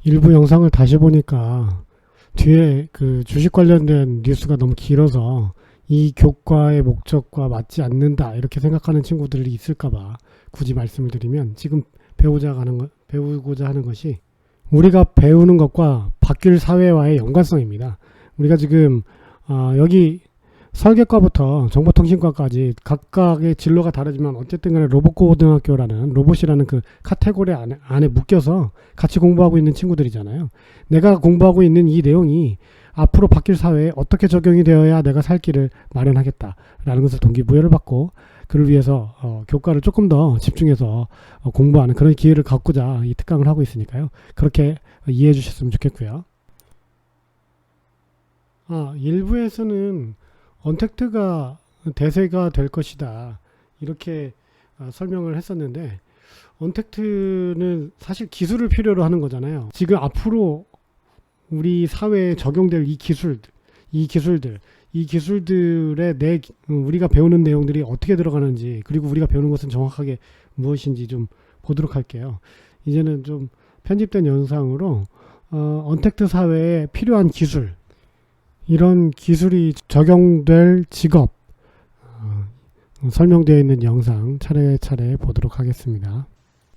일부 영상을 다시 보니까 뒤에 그 주식 관련된 뉴스가 너무 길어서 이 교과의 목적과 맞지 않는다 이렇게 생각하는 친구들이 있을까봐 굳이 말씀을 드리면, 지금 배우고자 하는 것이 우리가 배우는 것과 바뀔 사회와의 연관성입니다. 우리가 지금 여기 설계과부터 정보통신과까지 각각의 진로가 다르지만 어쨌든 간에 로봇고등학교라는 로봇이라는 그 카테고리 안에 묶여서 같이 공부하고 있는 친구들이잖아요. 내가 공부하고 있는 이 내용이 앞으로 바뀔 사회에 어떻게 적용이 되어야 내가 살 길을 마련하겠다라는 것을 동기부여를 받고, 그를 위해서 교과를 조금 더 집중해서 공부하는 그런 기회를 갖고자 이 특강을 하고 있으니까요. 그렇게 이해해 주셨으면 좋겠고요. 일부에서는 언택트가 대세가 될 것이다 이렇게 설명을 했었는데, 언택트는 사실 기술을 필요로 하는 거잖아요. 지금 앞으로 우리 사회에 적용될 이 기술들의 우리가 배우는 내용들이 어떻게 들어가는지, 그리고 우리가 배우는 것은 정확하게 무엇인지 좀 보도록 할게요. 이제는 좀 편집된 영상으로 언택트 사회에 필요한 기술, 이런 기술이 적용될 직업 설명되어 있는 영상 차례차례 보도록 하겠습니다.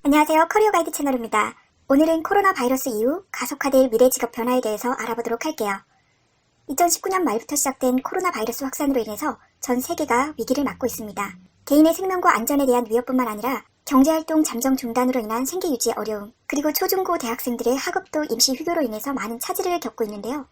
안녕하세요. 커리어 가이드 채널입니다. 오늘은 코로나 바이러스 이후 가속화될 미래 직업 변화에 대해서 알아보도록 할게요. 2019년 말부터 시작된 코로나 바이러스 확산으로 인해서 전 세계가 위기를 맞고 있습니다. 개인의 생명과 안전에 대한 위협뿐만 아니라 경제활동 잠정 중단으로 인한 생계 유지의 어려움, 그리고 초중고 대학생들의 학업도 임시 휴교로 인해서 많은 차질을 겪고 있는데요.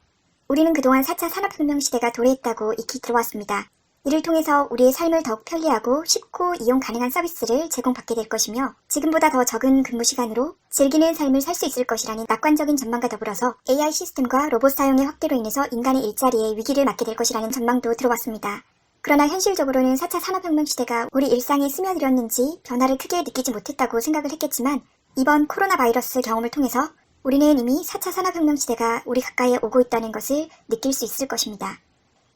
우리는 그동안 4차 산업혁명 시대가 도래했다고 익히 들어왔습니다. 이를 통해서 우리의 삶을 더욱 편리하고 쉽고 이용 가능한 서비스를 제공받게 될 것이며, 지금보다 더 적은 근무 시간으로 즐기는 삶을 살 수 있을 것이라는 낙관적인 전망과 더불어서 AI 시스템과 로봇 사용의 확대로 인해서 인간의 일자리에 위기를 맞게 될 것이라는 전망도 들어왔습니다. 그러나 현실적으로는 4차 산업혁명 시대가 우리 일상에 스며들었는지 변화를 크게 느끼지 못했다고 생각을 했겠지만, 이번 코로나 바이러스 경험을 통해서 우리는 이미 4차 산업혁명 시대가 우리 가까이에 오고 있다는 것을 느낄 수 있을 것입니다.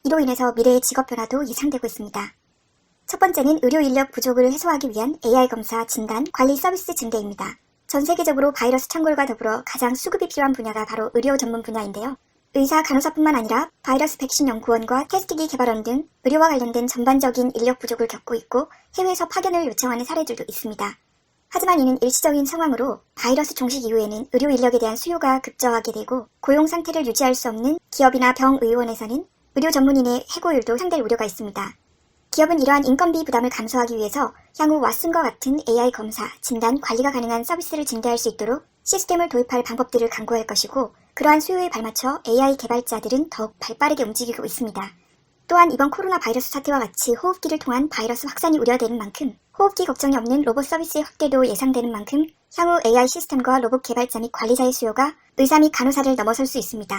이로 인해서 미래의 직업 변화도 예상되고 있습니다. 첫 번째는 의료 인력 부족을 해소하기 위한 AI 검사, 진단, 관리 서비스 증대입니다. 전 세계적으로 바이러스 창궐과 더불어 가장 수급이 필요한 분야가 바로 의료 전문 분야인데요. 의사, 간호사뿐만 아니라 바이러스 백신 연구원과 테스트기 개발원 등 의료와 관련된 전반적인 인력 부족을 겪고 있고, 해외에서 파견을 요청하는 사례들도 있습니다. 하지만 이는 일시적인 상황으로 바이러스 종식 이후에는 의료 인력에 대한 수요가 급저하게 되고, 고용 상태를 유지할 수 없는 기업이나 병의원에서는 의료 전문인의 해고율도 상당히 우려가 있습니다. 기업은 이러한 인건비 부담을 감소하기 위해서 향후 왓슨과 같은 AI 검사, 진단, 관리가 가능한 서비스를 증대할 수 있도록 시스템을 도입할 방법들을 강구할 것이고, 그러한 수요에 발맞춰 AI 개발자들은 더욱 발빠르게 움직이고 있습니다. 또한 이번 코로나 바이러스 사태와 같이 호흡기를 통한 바이러스 확산이 우려되는 만큼, 호흡기 걱정이 없는 로봇 서비스의 확대도 예상되는 만큼 향후 AI 시스템과 로봇 개발자 및 관리자의 수요가 의사 및 간호사를 넘어설 수 있습니다.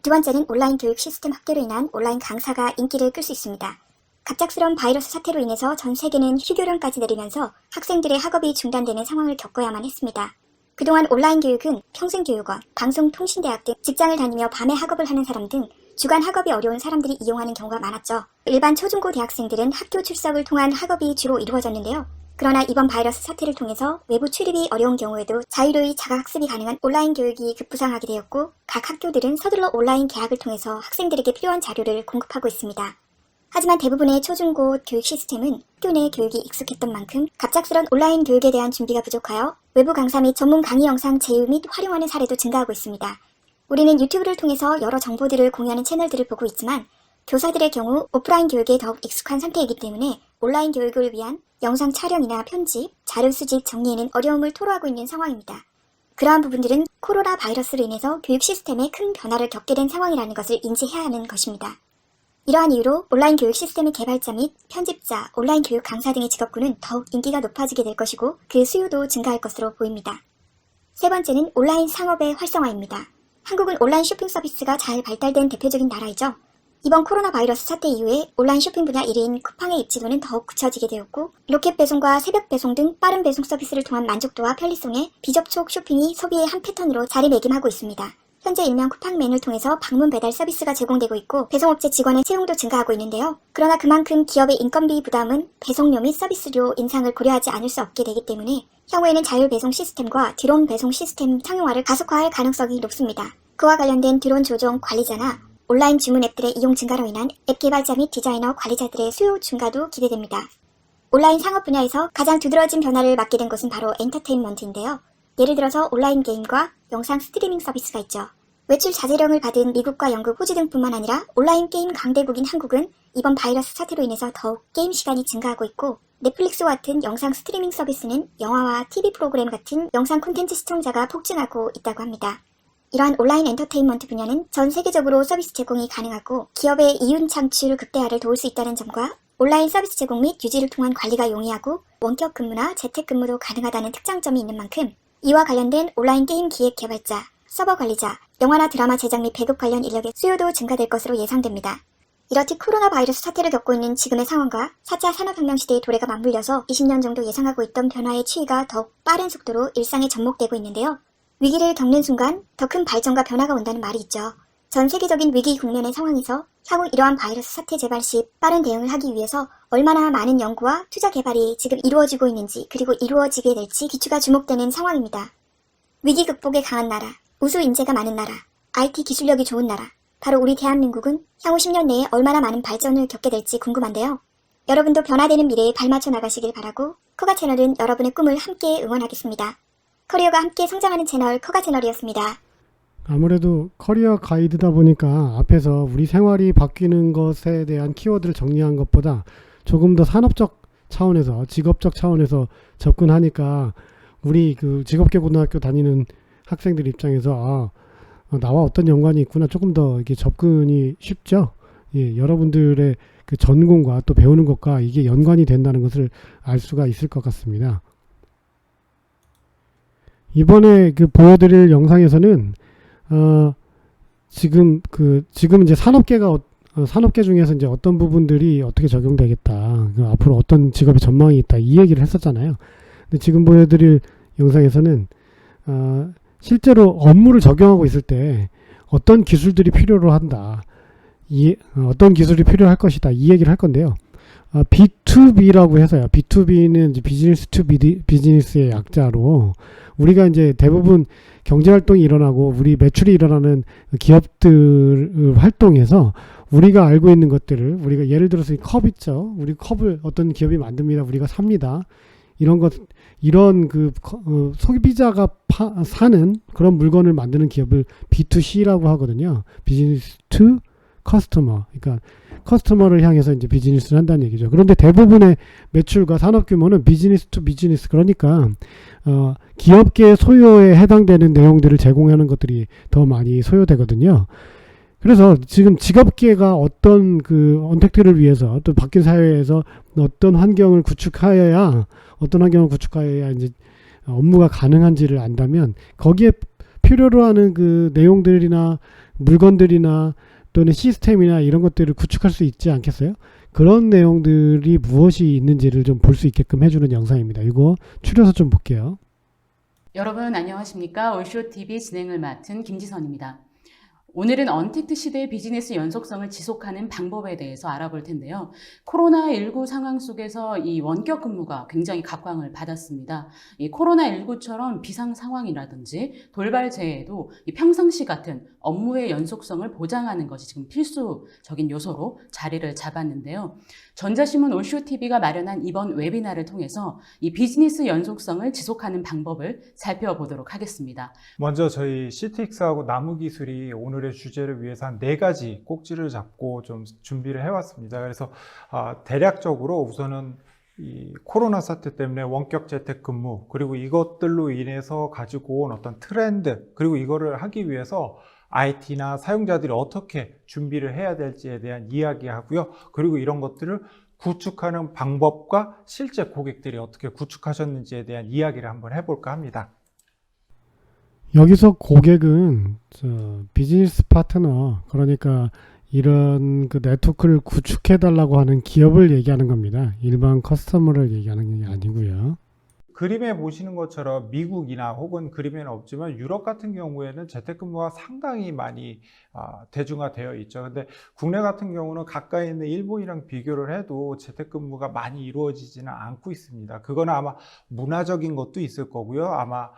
두 번째는 온라인 교육 시스템 확대로 인한 온라인 강사가 인기를 끌 수 있습니다. 갑작스러운 바이러스 사태로 인해서 전 세계는 휴교령까지 내리면서 학생들의 학업이 중단되는 상황을 겪어야만 했습니다. 그동안 온라인 교육은 평생교육원, 방송통신대학 등 직장을 다니며 밤에 학업을 하는 사람 등 주간 학업이 어려운 사람들이 이용하는 경우가 많았죠. 일반 초중고 대학생들은 학교 출석을 통한 학업이 주로 이루어졌는데요. 그러나 이번 바이러스 사태를 통해서 외부 출입이 어려운 경우에도 자유로이 자가학습이 가능한 온라인 교육이 급부상하게 되었고, 각 학교들은 서둘러 온라인 개학을 통해서 학생들에게 필요한 자료를 공급하고 있습니다. 하지만 대부분의 초중고 교육 시스템은 학교 내 교육이 익숙했던 만큼 갑작스런 온라인 교육에 대한 준비가 부족하여 외부 강사 및 전문 강의 영상 제휴 및 활용하는 사례도 증가하고 있습니다. 우리는 유튜브를 통해서 여러 정보들을 공유하는 채널들을 보고 있지만, 교사들의 경우 오프라인 교육에 더욱 익숙한 상태이기 때문에 온라인 교육을 위한 영상 촬영이나 편집, 자료 수집, 정리에는 어려움을 토로하고 있는 상황입니다. 그러한 부분들은 코로나 바이러스로 인해서 교육 시스템에 큰 변화를 겪게 된 상황이라는 것을 인지해야 하는 것입니다. 이러한 이유로 온라인 교육 시스템의 개발자 및 편집자, 온라인 교육 강사 등의 직업군은 더욱 인기가 높아지게 될 것이고, 그 수요도 증가할 것으로 보입니다. 세 번째는 온라인 상업의 활성화입니다. 한국은 온라인 쇼핑 서비스가 잘 발달된 대표적인 나라이죠. 이번 코로나 바이러스 사태 이후에 온라인 쇼핑 분야 1위인 쿠팡의 입지도는 더욱 굳혀지게 되었고, 로켓 배송과 새벽 배송 등 빠른 배송 서비스를 통한 만족도와 편리성에 비접촉 쇼핑이 소비의 한 패턴으로 자리매김하고 있습니다. 현재 일명 쿠팡맨을 통해서 방문 배달 서비스가 제공되고 있고 배송업체 직원의 채용도 증가하고 있는데요. 그러나 그만큼 기업의 인건비 부담은 배송료 및 서비스료 인상을 고려하지 않을 수 없게 되기 때문에 향후에는 자율 배송 시스템과 드론 배송 시스템 상용화를 가속화할 가능성이 높습니다. 그와 관련된 드론 조종 관리자나 온라인 주문 앱들의 이용 증가로 인한 앱 개발자 및 디자이너 관리자들의 수요 증가도 기대됩니다. 온라인 상업 분야에서 가장 두드러진 변화를 맞게 된 것은 바로 엔터테인먼트인데요. 예를 들어서 온라인 게임과 영상 스트리밍 서비스가 있죠. 외출 자제령을 받은 미국과 영국, 호주 등뿐만 아니라 온라인 게임 강대국인 한국은 이번 바이러스 사태로 인해서 더욱 게임 시간이 증가하고 있고 넷플릭스와 같은 영상 스트리밍 서비스는 영화와 TV 프로그램 같은 영상 콘텐츠 시청자가 폭증하고 있다고 합니다. 이러한 온라인 엔터테인먼트 분야는 전 세계적으로 서비스 제공이 가능하고 기업의 이윤 창출 극대화를 도울 수 있다는 점과 온라인 서비스 제공 및 유지를 통한 관리가 용이하고 원격 근무나 재택 근무도 가능하다는 특장점이 있는 만큼 이와 관련된 온라인 게임 기획 개발자, 서버 관리자, 영화나 드라마 제작 및 배급 관련 인력의 수요도 증가될 것으로 예상됩니다. 이렇듯 코로나 바이러스 사태를 겪고 있는 지금의 상황과 4차 산업혁명 시대의 도래가 맞물려서 20년 정도 예상하고 있던 변화의 추이가 더욱 빠른 속도로 일상에 접목되고 있는데요. 위기를 겪는 순간 더 큰 발전과 변화가 온다는 말이 있죠. 전 세계적인 위기 국면의 상황에서 향후 이러한 바이러스 사태 재발 시 빠른 대응을 하기 위해서 얼마나 많은 연구와 투자 개발이 지금 이루어지고 있는지 그리고 이루어지게 될지 기추가 주목되는 상황입니다. 위기 극복에 강한 나라, 우수 인재가 많은 나라, IT 기술력이 좋은 나라, 바로 우리 대한민국은 향후 10년 내에 얼마나 많은 발전을 겪게 될지 궁금한데요. 여러분도 변화되는 미래에 발맞춰 나가시길 바라고 커가 채널은 여러분의 꿈을 함께 응원하겠습니다. 커리어가 함께 성장하는 채널 커가 채널이었습니다. 아무래도 커리어 가이드다 보니까 앞에서 우리 생활이 바뀌는 것에 대한 키워드를 정리한 것보다 조금 더 산업적 차원에서 직업적 차원에서 접근하니까 우리 그 직업계 고등학교 다니는 학생들 입장에서 나와 어떤 연관이 있구나 조금 더 이게 접근이 쉽죠. 예, 여러분들의 그 전공과 또 배우는 것과 이게 연관이 된다는 것을 알 수가 있을 것 같습니다. 이번에 그 보여드릴 영상에서는 지금 이제 산업계 중에서 이제 어떤 부분들이 어떻게 적용되겠다, 앞으로 어떤 직업의 전망이 있다, 이 얘기를 했었잖아요. 근데 지금 보여드릴 영상에서는 실제로 업무를 적용하고 있을 때 어떤 기술들이 필요로 한다, 어떤 기술이 필요할 것이다, 이 얘기를 할 건데요. B2B라고 해서요. B2B는 이제 비즈니스 투 비즈니스의 약자로 우리가 이제 대부분 경제 활동이 일어나고 우리 매출이 일어나는 기업들 활동에서 우리가 알고 있는 것들을 우리가 예를 들어서 이 컵 있죠. 우리 컵을 어떤 기업이 만듭니다. 우리가 삽니다. 이런 소비자가 사는 그런 물건을 만드는 기업을 B2C라고 하거든요. 비즈니스 투 커스터머. 그러니까 커스터머를 향해서 이제 비즈니스를 한다는 얘기죠. 그런데 대부분의 매출과 산업 규모는 비즈니스 투 비즈니스, 그러니까 기업계 소요에 해당되는 내용들을 제공하는 것들이 더 많이 소요되거든요. 그래서 지금 직업계가 어떤 그 언택트를 위해서 또 바뀐 사회에서 어떤 환경을 구축하여야 이제 업무가 가능한지를 안다면 거기에 필요로 하는 그 내용들이나 물건들이나 또는 시스템이나 이런 것들을 구축할 수 있지 않겠어요? 그런 내용들이 무엇이 있는지를 좀 볼 수 있게끔 해주는 영상입니다. 이거 추려서 좀 볼게요. 여러분 안녕하십니까? 올쇼TV 진행을 맡은 김지선입니다. 오늘은 언택트 시대의 비즈니스 연속성을 지속하는 방법에 대해서 알아볼 텐데요. 코로나19 상황 속에서 이 원격 근무가 굉장히 각광을 받았습니다. 이 코로나19처럼 비상 상황이라든지 돌발 재해에도 이 평상시 같은 업무의 연속성을 보장하는 것이 지금 필수적인 요소로 자리를 잡았는데요. 전자신문 올쇼TV가 마련한 이번 웨비나를 통해서 이 비즈니스 연속성을 지속하는 방법을 살펴보도록 하겠습니다. 먼저 저희 CTX하고 나무기술이 오늘의 주제를 위해서 한 4가지 꼭지를 잡고 좀 준비를 해왔습니다. 그래서 대략적으로 우선은 이 코로나 사태 때문에 원격 재택근무, 그리고 이것들로 인해서 가지고 온 어떤 트렌드, 그리고 이거를 하기 위해서 IT나 사용자들이 어떻게 준비를 해야 될지에 대한 이야기하고요. 그리고 이런 것들을 구축하는 방법과 실제 고객들이 어떻게 구축하셨는지에 대한 이야기를 한번 해볼까 합니다. 여기서 고객은 비즈니스 파트너, 그러니까 이런 그 네트워크를 구축해 달라고 하는 기업을 얘기하는 겁니다. 일반 커스터머를 얘기하는 게 아니고요. 그림에 보시는 것처럼 미국이나 혹은 그림에는 없지만 유럽 같은 경우에는 재택근무가 상당히 많이 대중화되어 있죠. 근데 국내 같은 경우는 가까이 있는 일본이랑 비교를 해도 재택근무가 많이 이루어지지는 않고 있습니다. 그거는 아마 문화적인 것도 있을 거고요. 아마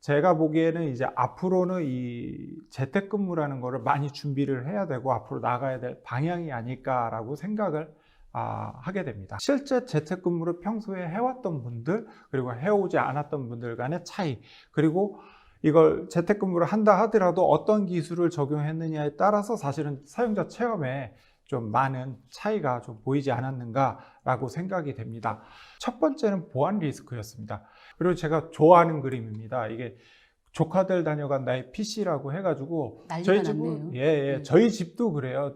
제가 보기에는 이제 앞으로는 이 재택근무라는 거를 많이 준비를 해야 되고 앞으로 나가야 될 방향이 아닐까라고 생각을 하게 됩니다. 실제 재택근무를 평소에 해왔던 분들 그리고 해오지 않았던 분들 간의 차이, 그리고 이걸 재택근무를 한다 하더라도 어떤 기술을 적용했느냐에 따라서 사실은 사용자 체험에 좀 많은 차이가 좀 보이지 않았는가라고 생각이 됩니다. 첫 번째는 보안 리스크였습니다. 그리고 제가 좋아하는 그림입니다. 이게 조카들 다녀간 나의 PC라고 해가지고 난리가 났네요. 예, 저희 집도 그래요.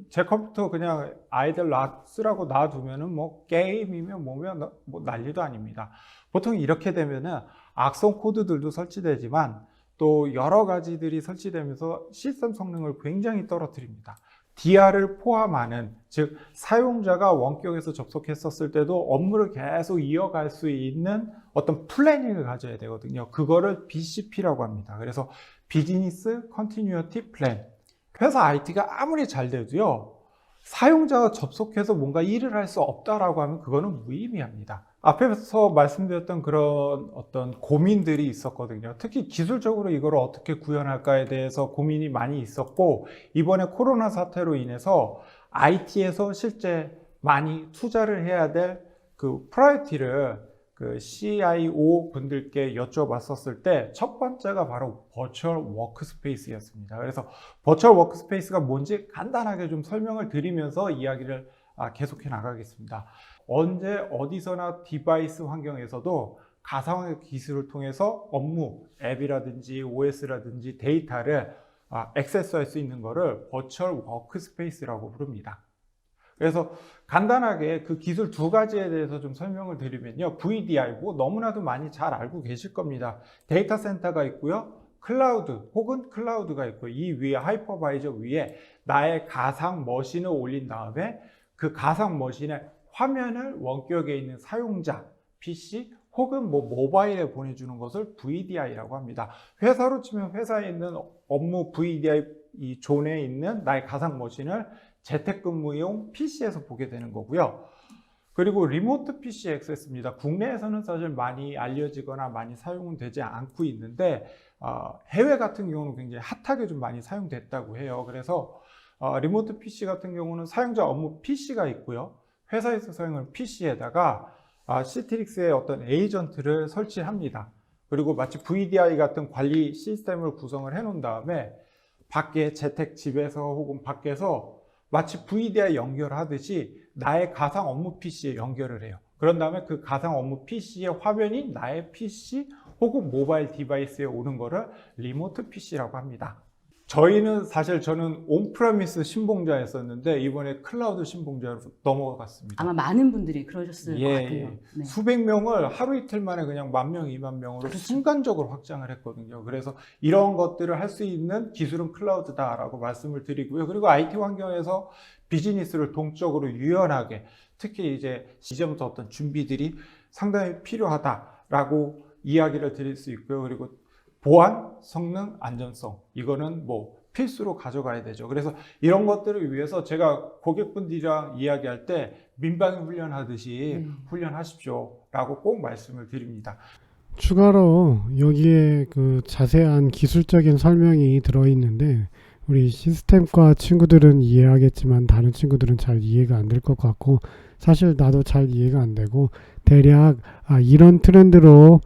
제 컴퓨터 그냥 아이들 쓰라고 놔두면은 뭐 게임이면 뭐면 뭐 난리도 아닙니다. 보통 이렇게 되면은 악성 코드들도 설치되지만 또 여러 가지들이 설치되면서 시스템 성능을 굉장히 떨어뜨립니다. DR을 포함하는, 즉 사용자가 원격에서 접속했었을 때도 업무를 계속 이어갈 수 있는 어떤 플래닝을 가져야 되거든요. 그거를 BCP라고 합니다. 그래서 비즈니스 컨티뉴어티 플랜. 회사 IT가 아무리 잘 돼도요, 사용자가 접속해서 뭔가 일을 할 수 없다라고 하면 그거는 무의미합니다. 앞에서 말씀드렸던 그런 어떤 고민들이 있었거든요. 특히 기술적으로 이걸 어떻게 구현할까에 대해서 고민이 많이 있었고, 이번에 코로나 사태로 인해서 IT에서 실제 많이 투자를 해야 될 그 프라이어티를 그 CIO 분들께 여쭤봤었을 때 첫 번째가 바로 버추얼 워크스페이스였습니다. 그래서 버추얼 워크스페이스가 뭔지 간단하게 좀 설명을 드리면서 이야기를 계속해 나가겠습니다. 언제 어디서나 디바이스 환경에서도 가상화면 기술을 통해서 업무, 앱이라든지 OS라든지 데이터를 액세스할 수 있는 것을 버추얼 워크스페이스라고 부릅니다. 그래서 간단하게 그 기술 두 가지에 대해서 좀 설명을 드리면요. VDI, 뭐 너무나도 많이 잘 알고 계실 겁니다. 데이터 센터가 있고요. 클라우드 혹은 클라우드가 있고, 이 위에 하이퍼바이저 위에 나의 가상 머신을 올린 다음에 그 가상 머신의 화면을 원격에 있는 사용자, PC 혹은 뭐 모바일에 보내주는 것을 VDI라고 합니다. 회사로 치면 회사에 있는 업무 VDI 이 존에 있는 나의 가상 머신을 재택근무용 PC에서 보게 되는 거고요. 그리고 리모트 PC 액세스입니다. 국내에서는 사실 많이 알려지거나 많이 사용은 되지 않고 있는데 해외 같은 경우는 굉장히 핫하게 좀 많이 사용됐다고 해요. 그래서 리모트 PC 같은 경우는 사용자 업무 PC가 있고요. 회사에서 사용하는 PC에다가 시트릭스의 어떤 에이전트를 설치합니다. 그리고 마치 VDI 같은 관리 시스템을 구성을 해 놓은 다음에 밖에 재택 집에서 혹은 밖에서 마치 VDI 연결하듯이 나의 가상 업무 PC에 연결을 해요. 그런 다음에 그 가상 업무 PC의 화면이 나의 PC 혹은 모바일 디바이스에 오는 거를 리모트 PC라고 합니다. 저는 온프레미스 신봉자였었는데 이번에 클라우드 신봉자로 넘어갔습니다. 아마 많은 분들이 그러셨을 것 같아요. 예. 네. 수백 명을 하루 이틀 만에 그냥 10,000명, 20,000명으로 그렇죠. 순간적으로 확장을 했거든요. 그래서 이런 것들을 할 수 있는 기술은 클라우드다라고 말씀을 드리고요. 그리고 IT 환경에서 비즈니스를 동적으로 유연하게, 특히 이제부터 어떤 준비들이 상당히 필요하다라고 이야기를 드릴 수 있고요. 그리고 보안, 성능, 안전성, 이거는 뭐 필수로 가져가야 되죠. 그래서 이런 것들을 위해서 제가 고객분들이랑 이야기할 때 민방위 훈련하듯이 훈련하십시오 라고 꼭 말씀을 드립니다. 추가로 여기에 그 자세한 기술적인 설명이 들어있는데 우리 시스템과 친구들은 이해하겠지만 다른 친구들은 잘 이해가 안 될 것 같고, 사실 나도 잘 이해가 안 되고, 대략 이런 트렌드로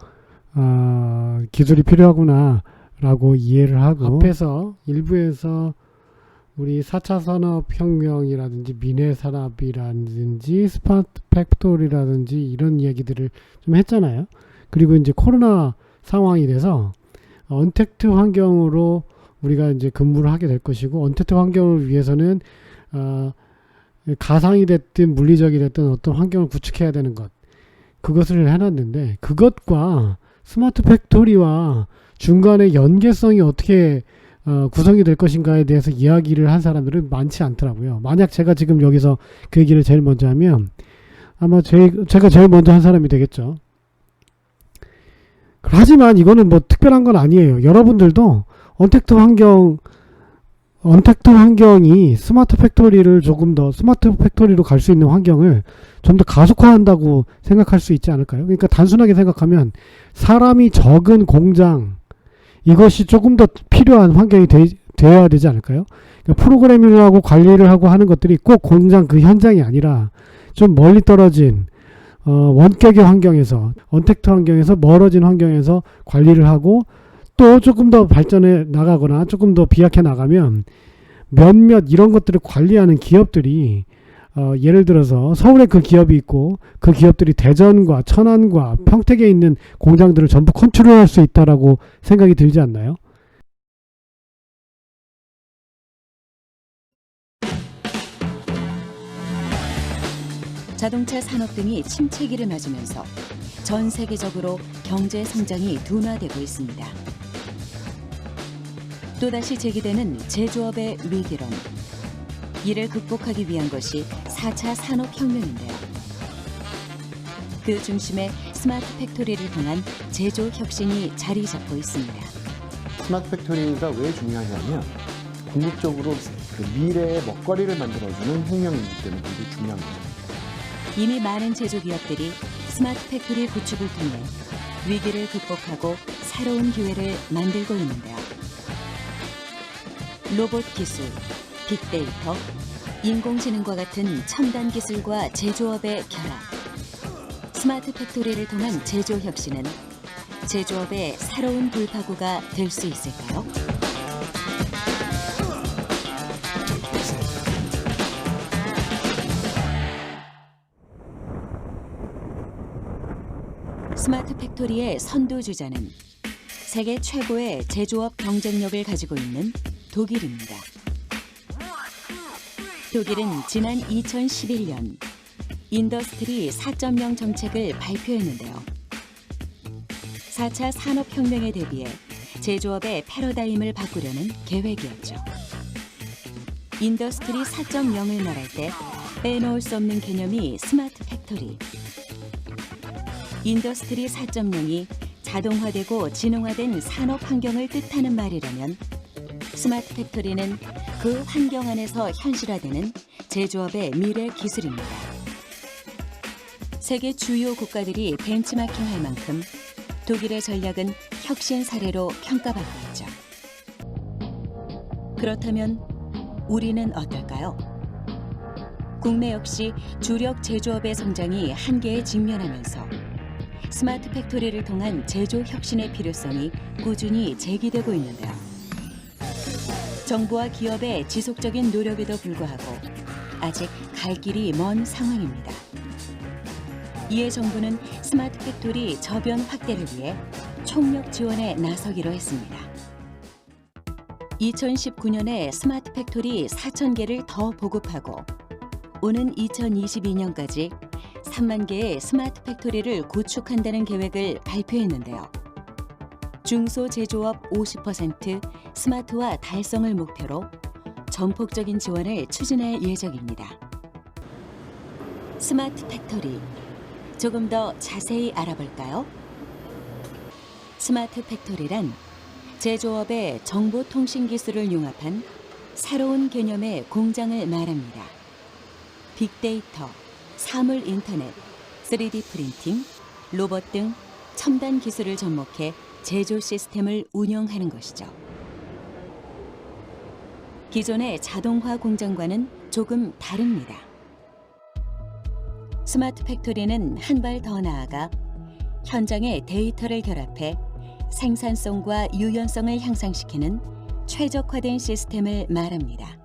기술이 필요하구나 라고 이해를 하고, 앞에서 일부에서 우리 4차 산업혁명이라든지 미래산업이라든지 스마트 팩토리라든지 이런 이야기들을 좀 했잖아요. 그리고 이제 코로나 상황이 돼서 언택트 환경으로 우리가 이제 근무를 하게 될 것이고, 언택트 환경을 위해서는 가상이 됐든 물리적이 됐든 어떤 환경을 구축해야 되는 것, 그것을 해놨는데, 그것과 스마트 팩토리와 중간에 연계성이 어떻게 구성이 될 것인가에 대해서 이야기를 한 사람들은 많지 않더라고요. 만약 제가 지금 여기서 그 얘기를 제일 먼저 하면 아마 제가 제일 먼저 한 사람이 되겠죠. 하지만 이거는 뭐 특별한 건 아니에요. 여러분들도 언택트 환경이 스마트 팩토리를 조금 더 스마트 팩토리로 갈 수 있는 환경을 좀 더 가속화한다고 생각할 수 있지 않을까요? 그러니까 단순하게 생각하면 사람이 적은 공장, 이것이 조금 더 필요한 환경이 되어야 되지 않을까요? 그러니까 프로그래밍을 하고 관리를 하고 하는 것들이 꼭 공장 그 현장이 아니라 좀 멀리 떨어진 원격의 환경에서, 언택트 환경에서 멀어진 환경에서 관리를 하고 또 조금 더 발전해 나가거나 조금 더 비약해 나가면 몇몇 이런 것들을 관리하는 기업들이 예를 들어서 서울에 그 기업이 있고 그 기업들이 대전과 천안과 평택에 있는 공장들을 전부 컨트롤할 수 있다라고 생각이 들지 않나요? 자동차 산업 등이 침체기를 맞으면서 전 세계적으로 경제 성장이 둔화되고 있습니다. 또다시 제기되는 제조업의 위기론. 이를 극복하기 위한 것이 4차 산업혁명인데요. 그 중심에 스마트 팩토리를 통한 제조 혁신이 자리 잡고 있습니다. 스마트 팩토리가 왜 중요하냐면 궁극적으로 그 미래의 먹거리를 만들어주는 혁명이기 때문에 굉장히 중요한 거죠. 이미 많은 제조기업들이 스마트 팩토리 구축을 통해 위기를 극복하고 새로운 기회를 만들고 있는데요. 로봇 기술, 빅데이터, 인공지능과 같은 첨단 기술과 제조업의 결합. 스마트 팩토리를 통한 제조 혁신은 제조업의 새로운 돌파구가 될 수 있을까요? 스마트 팩토리의 선두주자는 세계 최고의 제조업 경쟁력을 가지고 있는 독일입니다. 독일은 지난 2011년 인더스트리 4.0 정책을 발표했는데요. 4차 산업혁명에 대비해 제조업의 패러다임을 바꾸려는 계획이었죠. 인더스트리 4.0을 말할 때 빼놓을 수 없는 개념이 스마트 팩토리. 인더스트리 4.0이 자동화되고 지능화된 산업 환경을 뜻하는 말이라면 스마트 팩토리는 그 환경 안에서 현실화되는 제조업의 미래 기술입니다. 세계 주요 국가들이 벤치마킹할 만큼 독일의 전략은 혁신 사례로 평가받고 있죠. 그렇다면 우리는 어떨까요? 국내 역시 주력 제조업의 성장이 한계에 직면하면서 스마트 팩토리를 통한 제조 혁신의 필요성이 꾸준히 제기되고 있는데요. 정부와 기업의 지속적인 노력에도 불구하고 아직 갈 길이 먼 상황입니다. 이에 정부는 스마트 팩토리 저변 확대를 위해 총력 지원에 나서기로 했습니다. 2019년에 스마트 팩토리 4,000개를 더 보급하고 오는 2022년까지 3만 개의 스마트 팩토리를 구축한다는 계획을 발표했는데요. 중소제조업 50% 스마트화 달성을 목표로 전폭적인 지원을 추진할 예정입니다. 스마트 팩토리, 조금 더 자세히 알아볼까요? 스마트 팩토리란 제조업의 정보통신 기술을 융합한 새로운 개념의 공장을 말합니다. 빅데이터, 사물 인터넷, 3D 프린팅, 로봇 등 첨단 기술을 접목해 제조 시스템을 운영하는 것이죠. 기존의 자동화 공장과는 조금 다릅니다. 스마트 팩토리는 한 발 더 나아가 현장의 데이터를 결합해 생산성과 유연성을 향상시키는 최적화된 시스템을 말합니다.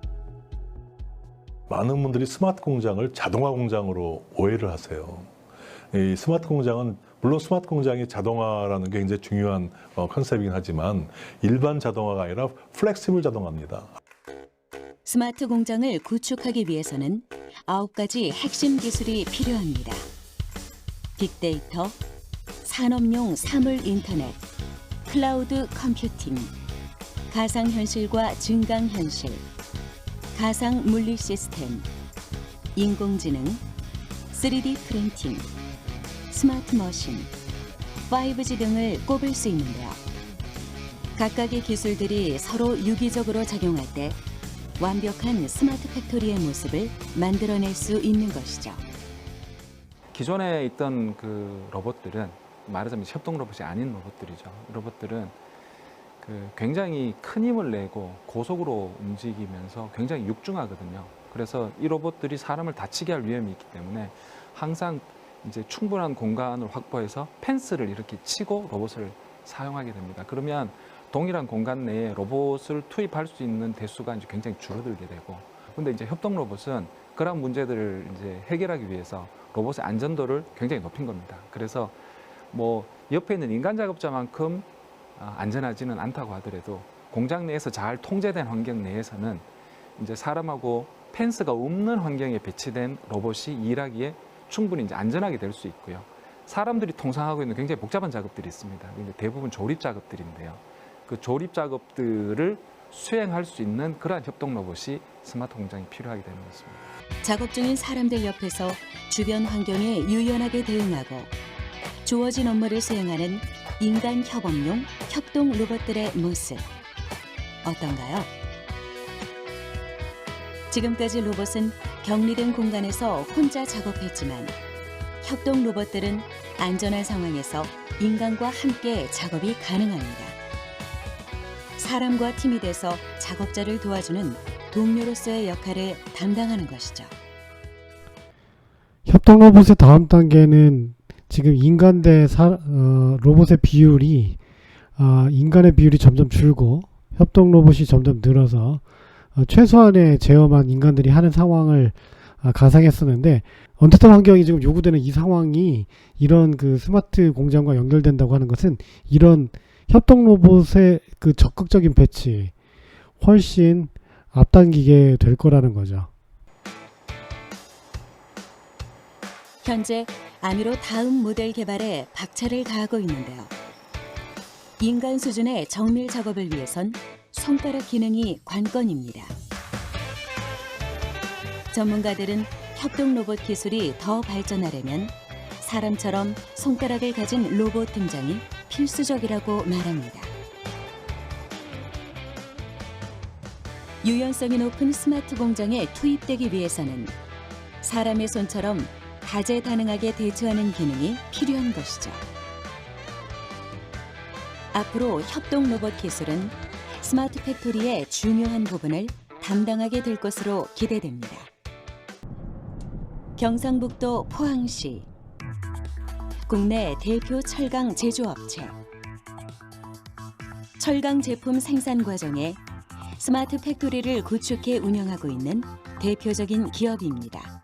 많은 분들이 스마트 공장을 자동화 공장으로 오해를 하세요. 이 스마트 공장은 물론 스마트 공장이 자동화라는 게 굉장히 중요한 컨셉이긴 하지만 일반 자동화가 아니라 플렉시블 자동화입니다. 스마트 공장을 구축하기 위해서는 9가지 핵심 기술이 필요합니다. 빅데이터, 산업용 사물 인터넷, 클라우드 컴퓨팅, 가상현실과 증강현실, 가상 물리 시스템, 인공지능, 3D 프린팅, 스마트 머신, 5G 등을 꼽을 수 있는데요. 각각의 기술들이 서로 유기적으로 작용할 때 완벽한 스마트 팩토리의 모습을 만들어낼 수 있는 것이죠. 기존에 있던 그 로봇들은 말하자면 협동 로봇이 아닌 로봇들이죠. 로봇들은 굉장히 큰 힘을 내고 고속으로 움직이면서 굉장히 육중하거든요. 그래서 이 로봇들이 사람을 다치게 할 위험이 있기 때문에 항상 이제 충분한 공간을 확보해서 펜스를 이렇게 치고 로봇을 사용하게 됩니다. 그러면 동일한 공간 내에 로봇을 투입할 수 있는 대수가 이제 굉장히 줄어들게 되고, 근데 이제 협동 로봇은 그런 문제들을 이제 해결하기 위해서 로봇의 안전도를 굉장히 높인 겁니다. 그래서 뭐 옆에 있는 인간 작업자만큼 안전하지는 않다고 하더라도 공장 내에서 잘 통제된 환경 내에서는 이제 사람하고 펜스가 없는 환경에 배치된 로봇이 일하기에 충분히 이제 안전하게 될 수 있고요. 사람들이 통상 하고 있는 굉장히 복잡한 작업들이 있습니다. 대부분 조립 작업들인데요. 그 조립 작업들을 수행할 수 있는 그러한 협동 로봇이 스마트 공장이 필요하게 되는 것입니다. 작업 중인 사람들 옆에서 주변 환경에 유연하게 대응하고 주어진 업무를 수행하는 인간 협업용 협동 로봇들의 모습 어떤가요? 지금까지 로봇은 격리된 공간에서 혼자 작업했지만 협동 로봇들은 안전한 상황에서 인간과 함께 작업이 가능합니다. 사람과 팀이 돼서 작업자를 도와주는 동료로서의 역할을 담당하는 것이죠. 협동 로봇의 다음 단계는 지금 인간 대 로봇의 비율이 인간의 비율이 점점 줄고 협동 로봇이 점점 늘어서 최소한의 제어만 인간들이 하는 상황을 가상했었는데, 언택트 환경이 지금 요구되는 이 상황이 이런 그 스마트 공장과 연결된다고 하는 것은 이런 협동 로봇의 그 적극적인 배치 훨씬 앞당기게 될 거라는 거죠. 현재 아미로 다음 모델 개발에 박차를 가하고 있는데요. 인간 수준의 정밀 작업을 위해선 손가락 기능이 관건입니다. 전문가들은 협동 로봇 기술이 더 발전하려면 사람처럼 손가락을 가진 로봇 등장이 필수적이라고 말합니다. 유연성이 높은 스마트 공장에 투입되기 위해서는 사람의 손처럼 다재다능하게 대처하는 기능이 필요한 것이죠. 앞으로 협동 로봇 기술은 스마트 팩토리의 중요한 부분을 담당하게 될 것으로 기대됩니다. 경상북도 포항시 국내 대표 철강 제조업체 철강 제품 생산 과정에 스마트 팩토리를 구축해 운영하고 있는 대표적인 기업입니다.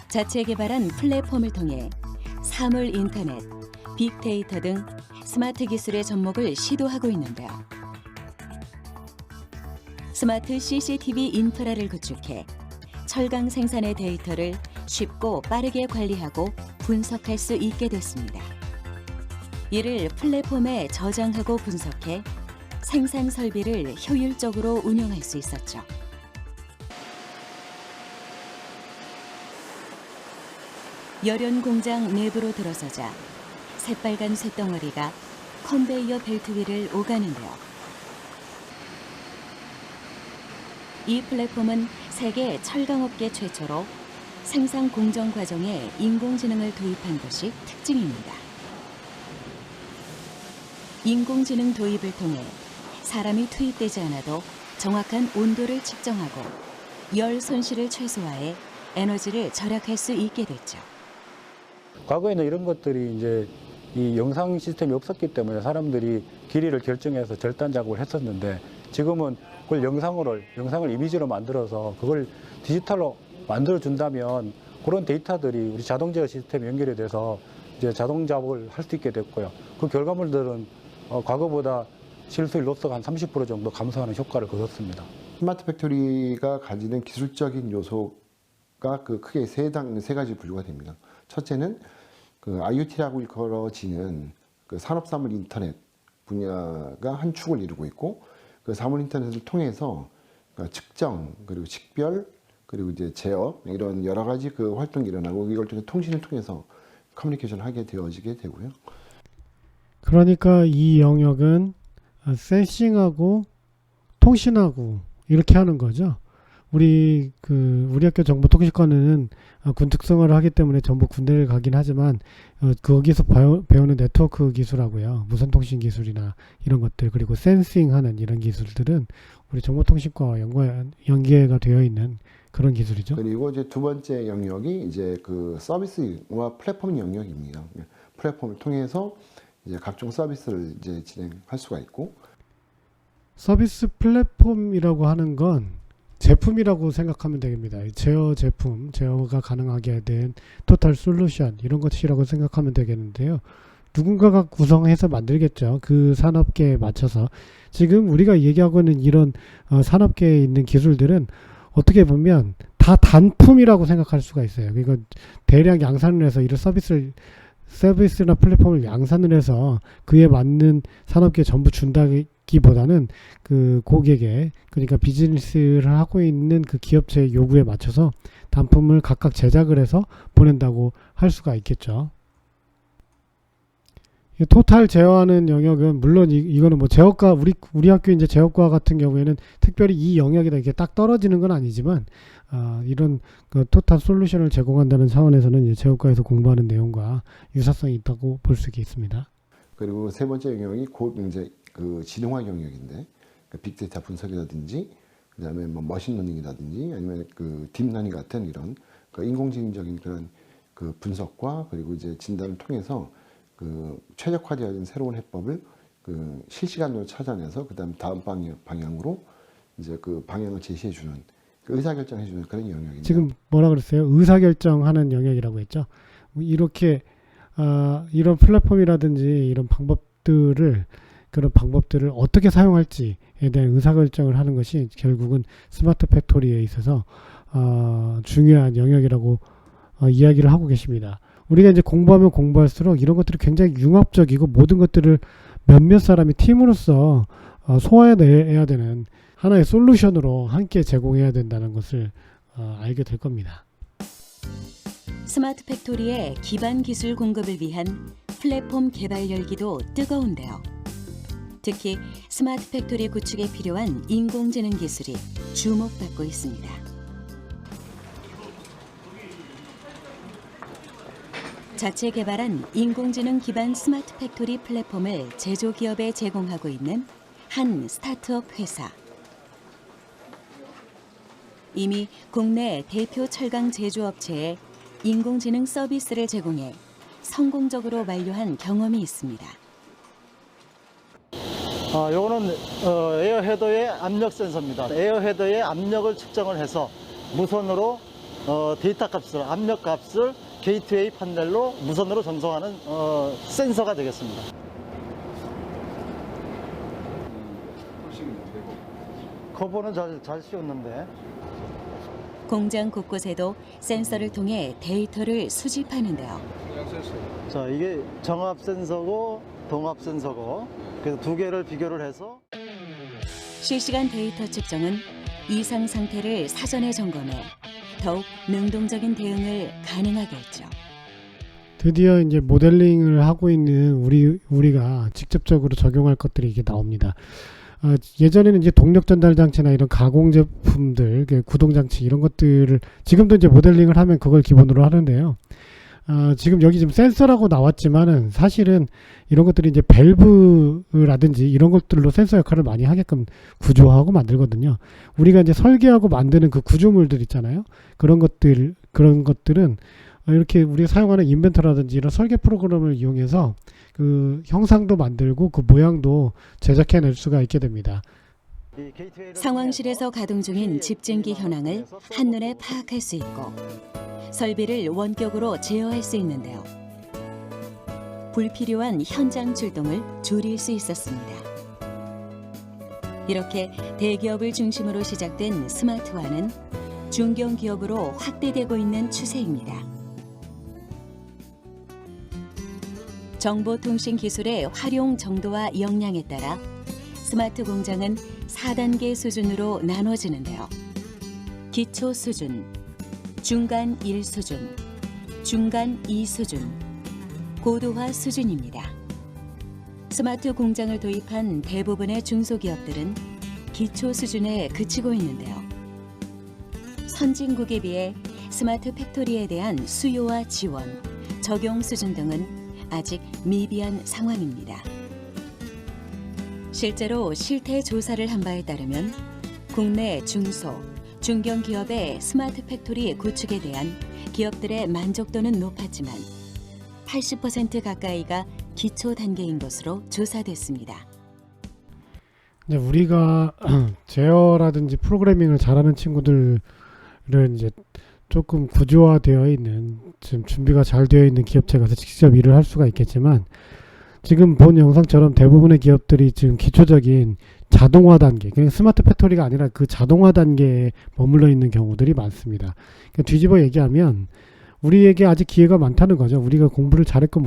자체 개발한 플랫폼을 통해 사물 인터넷, 빅데이터 등 스마트 기술의 접목을 시도하고 있는데요. 스마트 CCTV 인프라를 구축해 철강 생산의 데이터를 쉽고 빠르게 관리하고 분석할 수 있게 됐습니다. 이를 플랫폼에 저장하고 분석해 생산 설비를 효율적으로 운영할 수 있었죠. 열연 공장 내부로 들어서자 새빨간 쇳덩어리가 컨베이어 벨트 위를 오가는데요. 이 플랫폼은 세계 철강업계 최초로 생산 공정 과정에 인공지능을 도입한 것이 특징입니다. 인공지능 도입을 통해 사람이 투입되지 않아도 정확한 온도를 측정하고 열 손실을 최소화해 에너지를 절약할 수 있게 됐죠. 과거에는 이런 것들이 이제 이 영상 시스템이 없었기 때문에 사람들이 길이를 결정해서 절단 작업을 했었는데, 지금은 그걸 영상을 이미지로 만들어서 그걸 디지털로 만들어 준다면 그런 데이터들이 우리 자동 제어 시스템에 연결이 돼서 이제 자동 작업을 할 수 있게 됐고요. 그 결과물들은 과거보다 실수율 로스가 한 30% 정도 감소하는 효과를 거뒀습니다. 스마트 팩토리가 가지는 기술적인 요소가 크게 세 가지 분류가 됩니다. 첫째는 IoT라고 일컬어지는 산업사물 인터넷 분야가 한 축을 이루고 있고, 그 사물 인터넷을 통해서 측정, 그리고 식별, 그리고 이제 제어, 이런 여러 가지 활동이 일어나고, 이걸 통해 통신을 통해서 커뮤니케이션을 하게 되어지게 되고요. 그러니까 이 영역은 센싱하고 통신하고 이렇게 하는 거죠. 우리 학교 정보통신과는 군 특성화를 하기 때문에 전부 군대를 가긴 하지만 거기서 배우는 네트워크 기술하고요, 무선통신 기술이나 이런 것들, 그리고 센싱하는 이런 기술들은 우리 정보통신과와 연계가 되어 있는 그런 기술이죠. 그리고 이제 두 번째 영역이 이제 그 서비스와 플랫폼 영역입니다. 플랫폼을 통해서 이제 각종 서비스를 이제 진행할 수가 있고, 서비스 플랫폼이라고 하는 건 제품이라고 생각하면 됩니다. 제어 제품, 제어가 가능하게 된 토탈 솔루션 이런 것이라고 생각하면 되겠는데요. 누군가가 구성해서 만들겠죠. 그 산업계에 맞춰서. 지금 우리가 얘기하고 있는 이런 산업계에 있는 기술들은 어떻게 보면 다 단품이라고 생각할 수가 있어요. 그러니까 대량 양산을 해서 이런 서비스나 플랫폼을 양산을 해서 그에 맞는 산업계에 전부 준다기보다는 그 고객에, 그러니까 비즈니스를 하고 있는 그 기업체의 요구에 맞춰서 단품을 각각 제작을 해서 보낸다고 할 수가 있겠죠. 토탈 제어하는 영역은 물론 이거는 뭐 제어과, 우리 학교 이제 제어과 같은 경우에는 특별히 이 영역이다 이게 딱 떨어지는 건 아니지만 이런 그 토탈 솔루션을 제공한다는 차원에서는 이제 제어과에서 공부하는 내용과 유사성이 있다고 볼 수 있습니다. 그리고 세 번째 영역이 곧 이제 그 지능화 영역인데, 그 빅데이터 분석이라든지, 그다음에 뭐 머신러닝이라든지, 아니면 그 딥러닝 같은 이런 그 인공지능적인 그런 그 분석과 그리고 이제 진단을 통해서 그 최적화되어진 새로운 해법을 그 실시간으로 찾아내서 그다음 다음 방향으로 이제 그 방향을 제시해주는, 그 의사결정해주는 그런 영역입니다. 지금 뭐라 그랬어요? 의사결정하는 영역이라고 했죠. 이렇게 이런 플랫폼이라든지 이런 그런 방법들을 어떻게 사용할지에 대한 의사결정을 하는 것이 결국은 스마트 팩토리에 있어서 중요한 영역이라고 이야기를 하고 계십니다. 우리가 이제 공부하면 공부할수록 이런 것들이 굉장히 융합적이고 모든 것들을 몇몇 사람이 팀으로서 소화해내야 되는 하나의 솔루션으로 함께 제공해야 된다는 것을 알게 될 겁니다. 스마트 팩토리의 기반 기술 공급을 위한 플랫폼 개발 열기도 뜨거운데요. 특히 스마트 팩토리 구축에 필요한 인공지능 기술이 주목받고 있습니다. 자체 개발한 인공지능 기반 스마트 팩토리 플랫폼을 제조기업에 제공하고 있는 한 스타트업 회사. 이미 국내 대표 철강 제조업체에 인공지능 서비스를 제공해 성공적으로 완료한 경험이 있습니다. 요거는 에어헤더의 압력 센서입니다. 에어헤더의 압력을 측정을 해서 무선으로 데이터 값을, 압력 값을 게이트웨이 판넬로 무선으로 전송하는 센서가 되겠습니다. 커버는 잘 씌웠는데. 공장 곳곳에도 센서를 통해 데이터를 수집하는데요. 자, 이게 정압 센서고 동압 센서고, 그래서 두 개를 비교를 해서 실시간 데이터 측정은 이상 상태를 사전에 점검해 더욱 능동적인 대응을 가능하게 했죠. 드디어 이제 모델링을 하고 있는 우리가 직접적으로 적용할 것들이 이게 나옵니다. 예전에는 이제 동력 전달 장치나 이런 가공 제품들, 구동 장치 이런 것들을 지금도 이제 모델링을 하면 그걸 기본으로 하는데요. 지금 여기 지금 센서라고 나왔지만은 사실은 이런 것들이 이제 밸브라든지 이런 것들로 센서 역할을 많이 하게끔 구조하고 만들거든요. 우리가 이제 설계하고 만드는 그 구조물들 있잖아요. 그런 것들은 이렇게 우리가 사용하는 인벤터라든지 이런 설계 프로그램을 이용해서 그 형상도 만들고 그 모양도 제작해낼 수가 있게 됩니다. 상황실에서 가동 중인 집진기 현황을 한눈에 파악할 수 있고 설비를 원격으로 제어할 수 있는데요. 불필요한 현장 출동을 줄일 수 있었습니다. 이렇게 대기업을 중심으로 시작된 스마트화는 중견기업으로 확대되고 있는 추세입니다. 정보통신 기술의 활용 정도와 역량에 따라 스마트 공장은 4단계 수준으로 나눠지는데요. 기초 수준, 중간 1 수준, 중간 2 수준, 고도화 수준입니다. 스마트 공장을 도입한 대부분의 중소기업들은 기초 수준에 그치고 있는데요. 선진국에 비해 스마트 팩토리에 대한 수요와 지원, 적용 수준 등은 아직 미비한 상황입니다. 실제로 실태 조사를 한 바에 따르면 국내 중소, 중견기업의 스마트 팩토리 구축에 대한 기업들의 만족도는 높았지만 80% 가까이가 기초 단계인 것으로 조사됐습니다. 이제 우리가 제어라든지 프로그래밍을 잘하는 친구들은 이제 조금 구조화되어 있는, 지금 준비가 잘 되어 있는 기업체 가서 직접 일을 할 수가 있겠지만, 지금 본 영상처럼 대부분의 기업들이 지금 기초적인 자동화 단계, 그냥 스마트 팩토리가 아니라 그 자동화 단계에 머물러 있는 경우들이 많습니다. 그러니까 뒤집어 얘기하면 우리에게 아직 기회가 많다는 거죠. 우리가 공부를 잘했건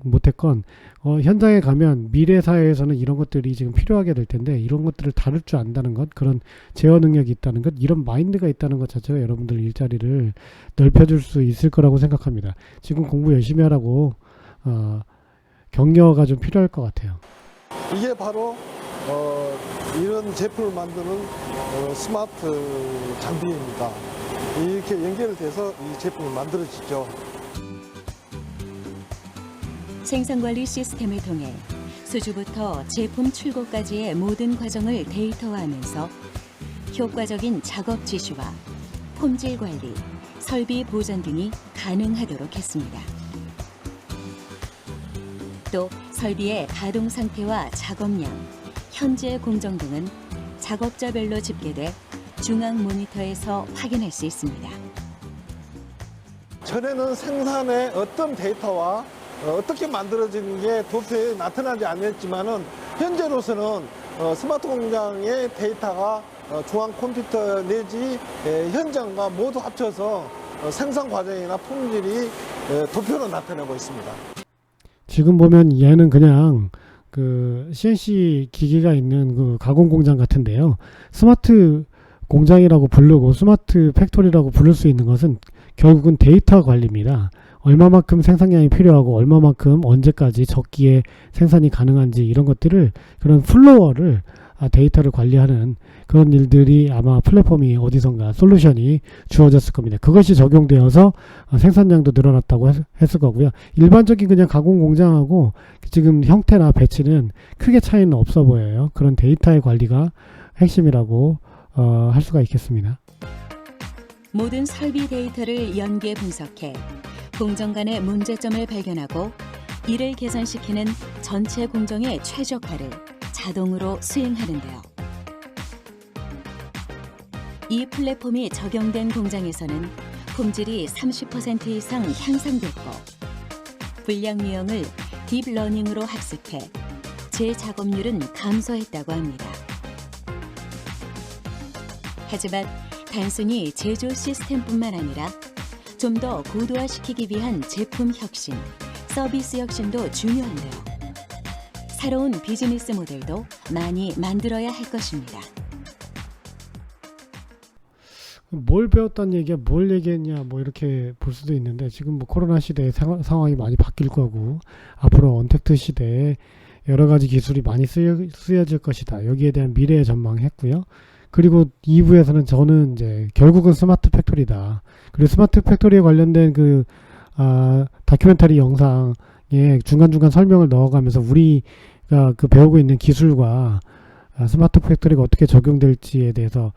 못했건 현장에 가면 미래 사회에서는 이런 것들이 지금 필요하게 될 텐데, 이런 것들을 다룰 줄 안다는 것, 그런 제어 능력이 있다는 것, 이런 마인드가 있다는 것 자체가 여러분들 일자리를 넓혀줄 수 있을 거라고 생각합니다. 지금 공부 열심히 하라고 격려가 좀 필요할 것 같아요. 이게 바로 이런 제품을 만드는 스마트 장비입니다. 이렇게 연결돼서 이 제품이 만들어지죠. 생산관리 시스템을 통해 수주부터 제품 출고까지의 모든 과정을 데이터화하면서 효과적인 작업 지시와 품질 관리, 설비 보전 등이 가능하도록 했습니다. 또 설비의 가동 상태와 작업량, 현재 공정 등은 작업자별로 집계돼 중앙 모니터에서 확인할 수 있습니다. 전에는 생산의 어떤 데이터와 어떻게 만들어지는 게 도표에 나타나지 않았지만은 현재로서는 스마트 공장의 데이터가 중앙 컴퓨터 내지 현장과 모두 합쳐서 생산 과정이나 품질이 도표로 나타내고 있습니다. 지금 보면 얘는 그냥 그 CNC 기기가 있는 그 가공 공장 같은데요. 스마트 공장이라고 부르고 스마트 팩토리라고 부를 수 있는 것은 결국은 데이터 관리입니다. 얼마만큼 생산량이 필요하고 얼마만큼 언제까지 적기에 생산이 가능한지, 이런 것들을, 그런 플로어를 데이터를 관리하는 그런 일들이 아마 플랫폼이 어디선가 솔루션이 주어졌을 겁니다. 그것이 적용되어서 생산량도 늘어났다고 했을 거고요. 일반적인 그냥 가공 공장하고 지금 형태나 배치는 크게 차이는 없어 보여요. 그런 데이터의 관리가 핵심이라고 할 수가 있겠습니다. 모든 설비 데이터를 연계 분석해 공정 간의 문제점을 발견하고 이를 개선시키는 전체 공정의 최적화를 자동으로 수행하는데요. 이 플랫폼이 적용된 공장에서는 품질이 30% 이상 향상됐고, 불량 유형을 딥러닝으로 학습해 재작업률은 감소했다고 합니다. 하지만 단순히 제조 시스템뿐만 아니라 좀 더 고도화시키기 위한 제품 혁신, 서비스 혁신도 중요한데요. 새로운 비즈니스 모델도 많이 만들어야 할 것입니다. 뭘 배웠다는 얘기야, 뭘 얘기했냐, 뭐 이렇게 볼 수도 있는데, 지금 뭐 코로나 시대에 상황이 많이 바뀔 거고, 앞으로 언택트 시대에 여러 가지 기술이 많이 쓰여질 것이다. 여기에 대한 미래의 전망했고요. 그리고 2부에서는 저는 이제 결국은 스마트 팩토리다. 그리고 스마트 팩토리에 관련된 그 다큐멘터리 영상에 중간중간 설명을 넣어가면서 우리가 그 배우고 있는 기술과 스마트 팩토리가 어떻게 적용될지에 대해서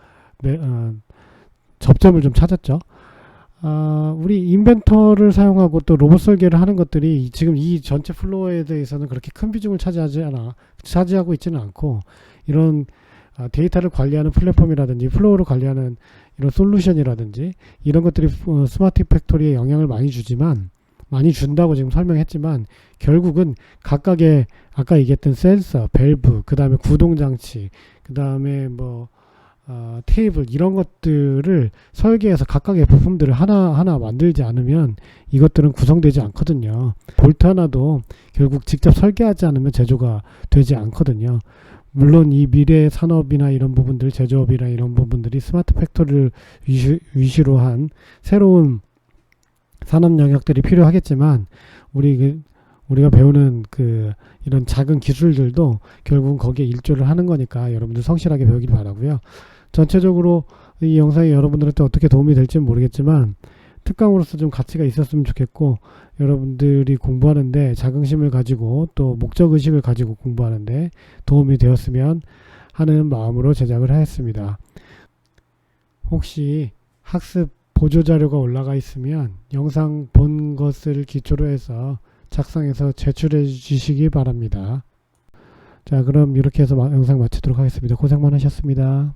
접점을 좀 찾았죠. 우리 인벤터를 사용하고 또 로봇 설계를 하는 것들이 지금 이 전체 플로어에 대해서는 그렇게 큰 비중을 차지하고 있지는 않고, 이런 데이터를 관리하는 플랫폼이라든지 플로어를 관리하는 이런 솔루션이라든지 이런 것들이 스마트 팩토리에 영향을 많이 준다고 지금 설명했지만, 결국은 각각의 아까 얘기했던 센서, 밸브, 그 다음에 구동장치, 그 다음에 뭐 테이블, 이런 것들을 설계해서 각각의 부품들을 하나하나 만들지 않으면 이것들은 구성되지 않거든요. 볼트 하나도 결국 직접 설계하지 않으면 제조가 되지 않거든요. 물론 이 미래 산업이나 이런 부분들, 제조업이나 이런 부분들이 스마트 팩토리를 위시로 한 새로운 산업 영역들이 필요하겠지만, 우리 우리가 배우는 이런 작은 기술들도 결국은 거기에 일조를 하는 거니까 여러분들 성실하게 배우길 바라고요. 전체적으로 이 영상이 여러분들한테 어떻게 도움이 될지는 모르겠지만 특강으로서 좀 가치가 있었으면 좋겠고, 여러분들이 공부하는데 자긍심을 가지고 또 목적의식을 가지고 공부하는데 도움이 되었으면 하는 마음으로 제작을 하였습니다. 혹시 학습 보조자료가 올라가 있으면 영상 본 것을 기초로 해서 작성해서 제출해 주시기 바랍니다. 자, 그럼 이렇게 해서 영상 마치도록 하겠습니다. 고생 많으셨습니다.